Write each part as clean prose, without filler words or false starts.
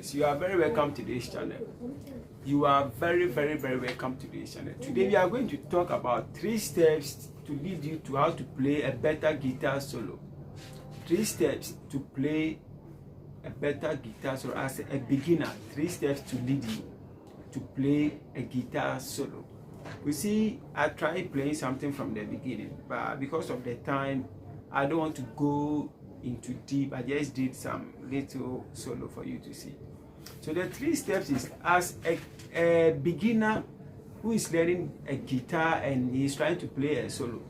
guitarists, you are very welcome to this channel. You are very welcome to this channel. Today we are going to talk about 3 steps to lead you to how to play a better guitar solo. 3 steps to play a better guitar solo as a beginner. 3 steps to lead you to play a guitar solo. You see, I tried playing something from the beginning, but because of the time, I don't want to go into deep. I just did some little solo for you to see. So the 3 steps is, as a beginner who is learning a guitar and he's trying to play a solo.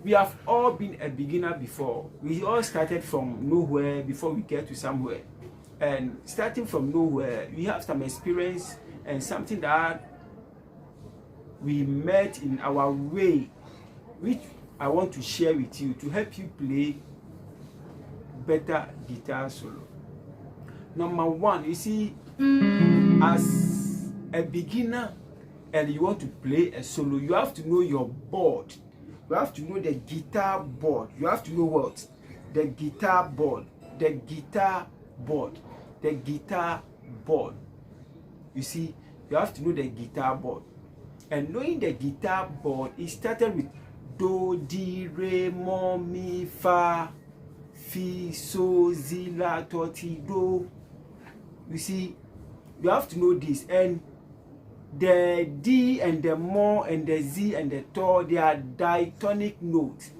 We have all been a beginner before. We all started from nowhere before we get to somewhere. And starting from nowhere, we have some experience and something that we met in our way, which I want to share with you to help you play better guitar solo. Number 1, you see, as a beginner and you want to play a solo, you have to know your board. You have to know the guitar board. You have to know what? The guitar board. The guitar board. The guitar board. You see, you have to know the guitar board. And knowing the guitar board, it started with do, di, re, mo, mi, fa, fi, so, zi, la, to, ti, do. You see, you have to know this. And the D and the mo and the Z and the to, they are diatonic notes.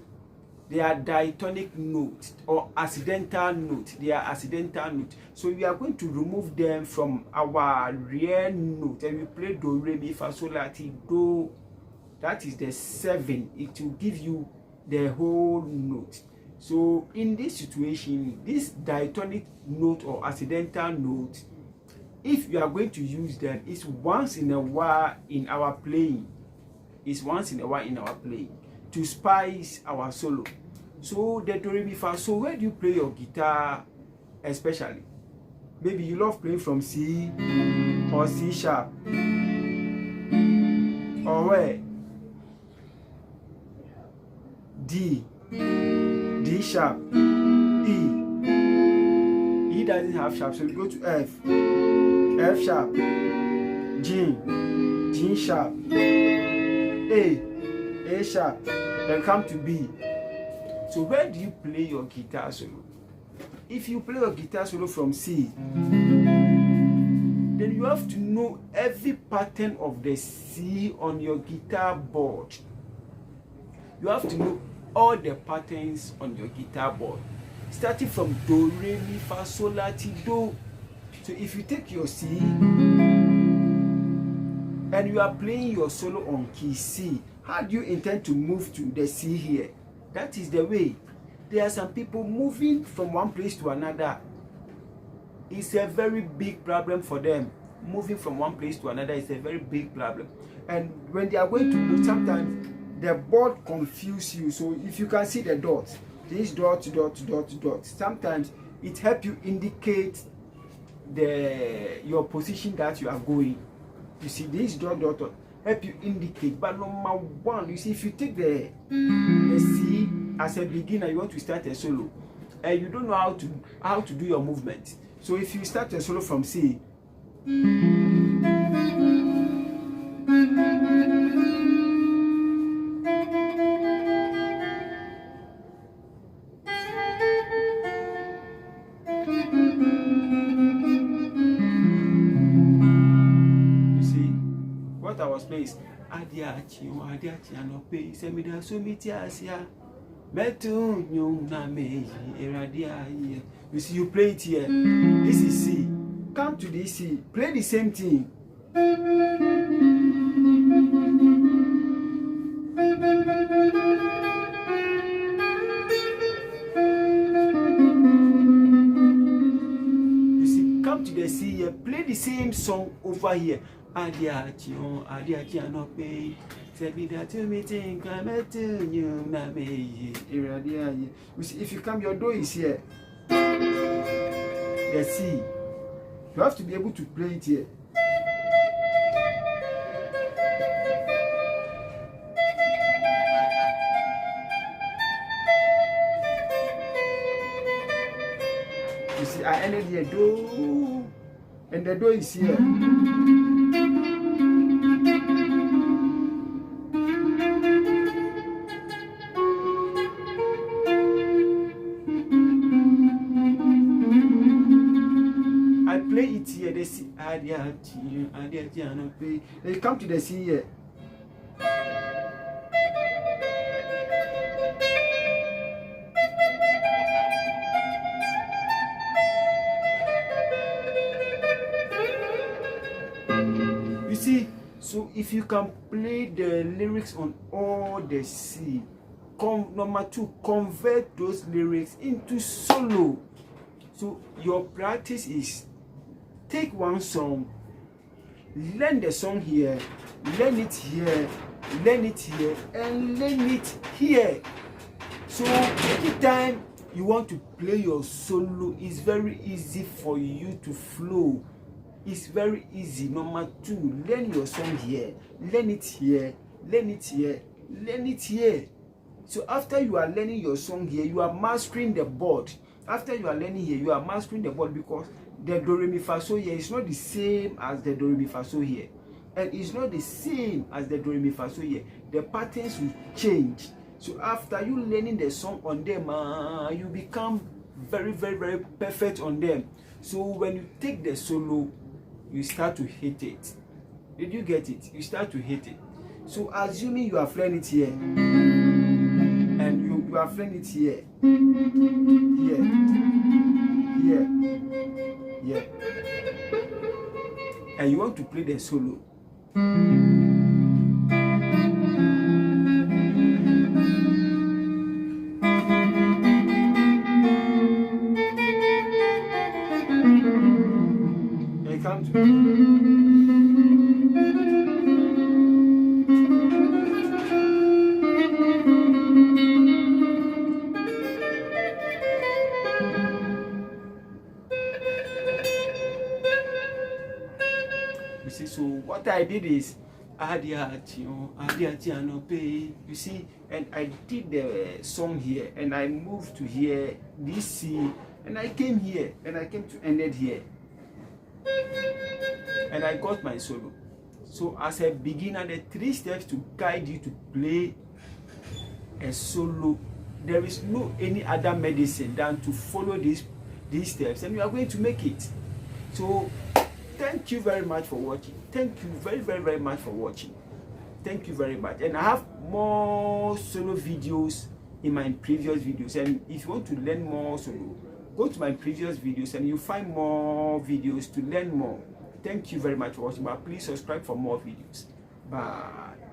They are diatonic notes or accidental notes. They are accidental notes. So we are going to remove them from our real note and we play do, re, mi, fa, sol, la, ti, do. That is the 7. It will give you the whole note. So in this situation, this diatonic note or accidental note, if you are going to use them, it's once in a while in our playing. It's once in a while in our playing to spice our solo. So the do, re, mi, fa. So where do you play your guitar especially? Maybe you love playing from C or C sharp. Or where? D, D sharp, E. E doesn't have sharp, so we go to F, F sharp, G, G sharp, A sharp, then come to B. So where do you play your guitar solo? If you play your guitar solo from C, then you have to know every pattern of the C on your guitar board. You have to know all the patterns on your guitar board, starting from do, re, mi, fa, sol, la, ti, do. So if you take your C and you are playing your solo on key C, how do you intend to move to the C here? That is the way. There are some people moving from one place to another. It's a very big problem for them. Moving from one place to another is a very big problem. And when they are going to move, sometimes the board confuse you. So if you can see the dots, this dot, sometimes it helps you indicate your position that you are going. You see this dot help you indicate. But number 1, you see, if you take the C as a beginner, you want to start a solo and you don't know how to do your movement. So if you start a solo from C, I was playing adiachi anope semida sumiti asia metu nyum na meji eradia. You see, you play it here. This is C. Come to this C. Play the same thing. You see, come to the C here. Play the same song over here. Adiachi anope semida sumiti metu nyum na meji eradia. You see, if you come, your do is here. The C. You have to be able to play it here. You see, I ended here do, and the do is here. I play it here. They see they come to the C here. You see, so if you can play the lyrics on all the C, number 2, convert those lyrics into solo. So your practice is take one song, learn the song here, learn it here, learn it here, and learn it here. So every time you want to play your solo, it's very easy for you to flow. It's very easy. Number 2, learn your song here, learn it here, learn it here, learn it here. So after you are learning your song here, you are mastering the board. After you are learning here, you are mastering the board, because the do re mi fa so here is not the same as the do re mi fa so here, and it's not the same as the do re mi fa so here. The patterns will change. So after you learning the song on them, you become very perfect on them. So when you take the solo, you start to hit it. Did you get it? You start to hit it. So assuming you are playing it here, and you are playing it here, here, and you want to play the solo. And come to you see, so what I did is you see, and I did the song here, and I moved to here, this C, and I came here, and I came to end it here, and I got my solo. So as a beginner, the 3 steps to guide you to play a solo, there is no any other medicine than to follow these steps, and you are going to make it. So thank you very much for watching. Thank you very much for watching. Thank you very much. And I have more solo videos in my previous videos, and if you want to learn more solo, go to my previous videos and you find more videos to learn more. Thank you very much for watching, but please subscribe for more videos. Bye.